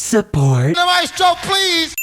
support. The maestro, please!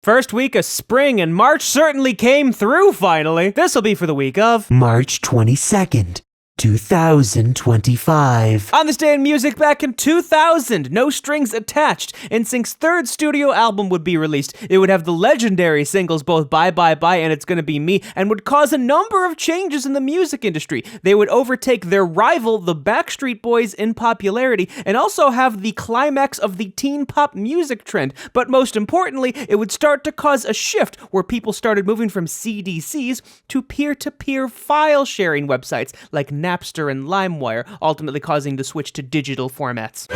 First week of spring, and March certainly came through finally. This'll be for the week of March 22nd. 2025. On this day in music back in 2000, No Strings Attached, NSYNC's third studio album would be released. It would have the legendary singles both Bye Bye Bye and It's Gonna Be Me, and would cause a number of changes in the music industry. They would overtake their rival, the Backstreet Boys, in popularity, and also have the climax of the teen pop music trend. But most importantly, it would start to cause a shift where people started moving from CDCs to peer-to-peer file sharing websites like Napster and LimeWire, ultimately causing the switch to digital formats.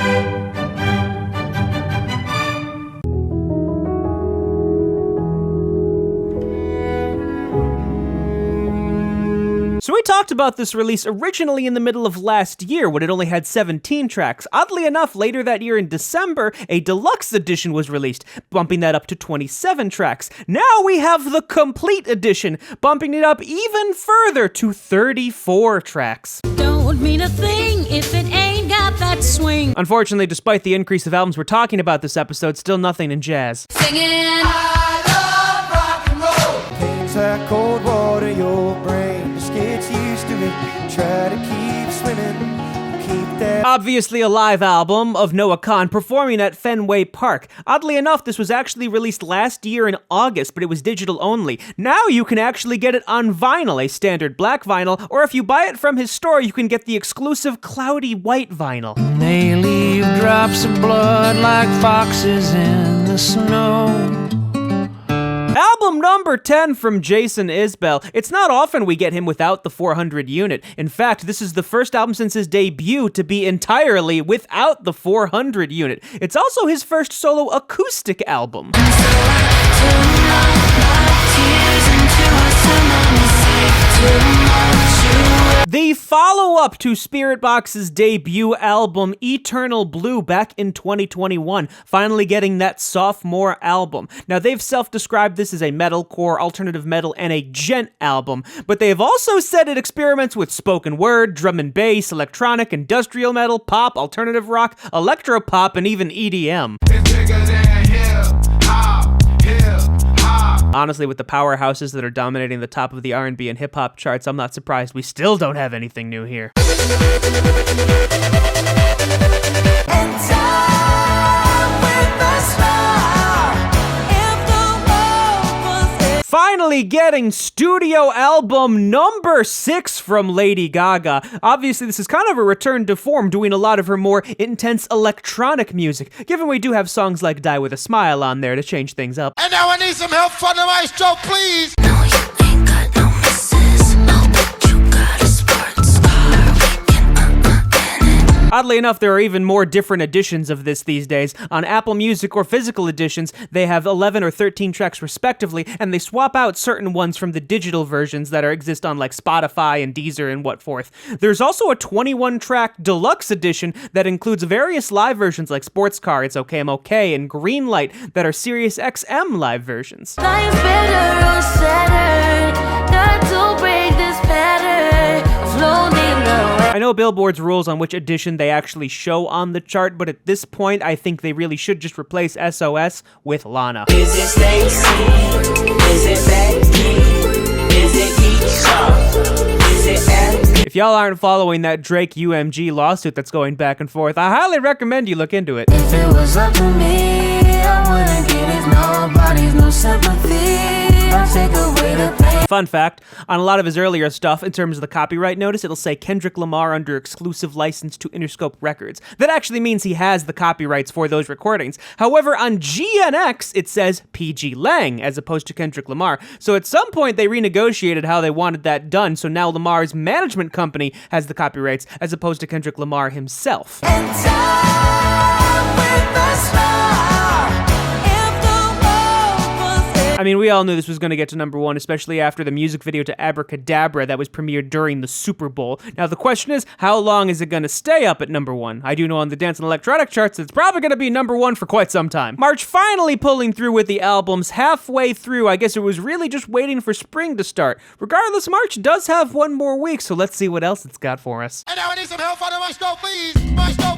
So we talked about this release originally in the middle of last year when it only had 17 tracks. Oddly enough, later that year in December, a deluxe edition was released, bumping that up to 27 tracks. Now we have the complete edition, bumping it up even further to 34 tracks. Don't mean a thing if it ain't got that swing. Unfortunately, despite the increase of albums we're talking about this episode, still nothing in jazz. Singing. I love rock and roll. Things like cold water, your brain just gets used to it. Try to keep swimming, keep that. Obviously a live album of Noah Kahan performing at Fenway Park. Oddly enough, this was actually released last year in August, but it was digital only. Now you can actually get it on vinyl, a standard black vinyl, or if you buy it from his store, you can get the exclusive cloudy white vinyl. They leave drops of blood like foxes in the snow. Album number 10 from Jason Isbell. It's not often we get him without the 400 unit. In fact, this is the first album since his debut to be entirely without the 400 unit. It's also his first solo acoustic album. The follow-up to Spiritbox's debut album, Eternal Blue, back in 2021, finally getting that sophomore album. Now, they've self-described this as a metalcore, alternative metal, and a gent album, but they've also said it experiments with spoken word, drum and bass, electronic, industrial metal, pop, alternative rock, electropop, and even EDM. It's bigger than hip-hop, hip-hop. Honestly, with the powerhouses that are dominating the top of the R&B and hip-hop charts, I'm not surprised we still don't have anything new here. Finally getting studio album number 6 from Lady Gaga. Obviously, this is kind of a return to form, doing a lot of her more intense electronic music, given we do have songs like Die With A Smile on there to change things up. And now I need some help from the maestro, please! No, you ain't got no misses. No, but you got a sports car. We can get it. Oddly enough, there are even more different editions of this these days. On Apple Music or physical editions, they have 11 or 13 tracks respectively, and they swap out certain ones from the digital versions that exist on like Spotify and Deezer and what forth. There's also a 21-track deluxe edition that includes various live versions like Sports Car, It's Okay I'm Okay, and Greenlight that are Sirius XM live versions. Life's better on Saturn. Got to break this pattern. Floating away. I know Billboard's rules on which edition they actually show on the chart, but at this point, I think they really should just replace SOS with LANA. Is it Stacy? Is it Becky? Is it Keisha? Is it Andy? If y'all aren't following that Drake UMG lawsuit that's going back and forth, I highly recommend you look into it. If it was up to me, I wouldn't give it nobody's no sympathy. I take away the pain. Fun fact, on a lot of his earlier stuff, in terms of the copyright notice, it'll say Kendrick Lamar under exclusive license to Interscope Records. That actually means he has the copyrights for those recordings. However, on GNX, it says PG Lang, as opposed to Kendrick Lamar. So at some point, they renegotiated how they wanted that done, so now Lamar's management company has the copyrights, as opposed to Kendrick Lamar himself. And time with a smile. If the world was I mean, we all knew this was going to get to number 1, especially after the music video to Abracadabra that was premiered during the Super Bowl. Now, the question is, how long is it going to stay up at number 1? I do know on the dance and electronic charts, it's probably going to be number 1 for quite some time. March finally pulling through with the albums halfway through. I guess it was really just waiting for spring to start. Regardless, March does have one more week, so let's see what else it's got for us. And now I need some help from the maestro, please! Maestro!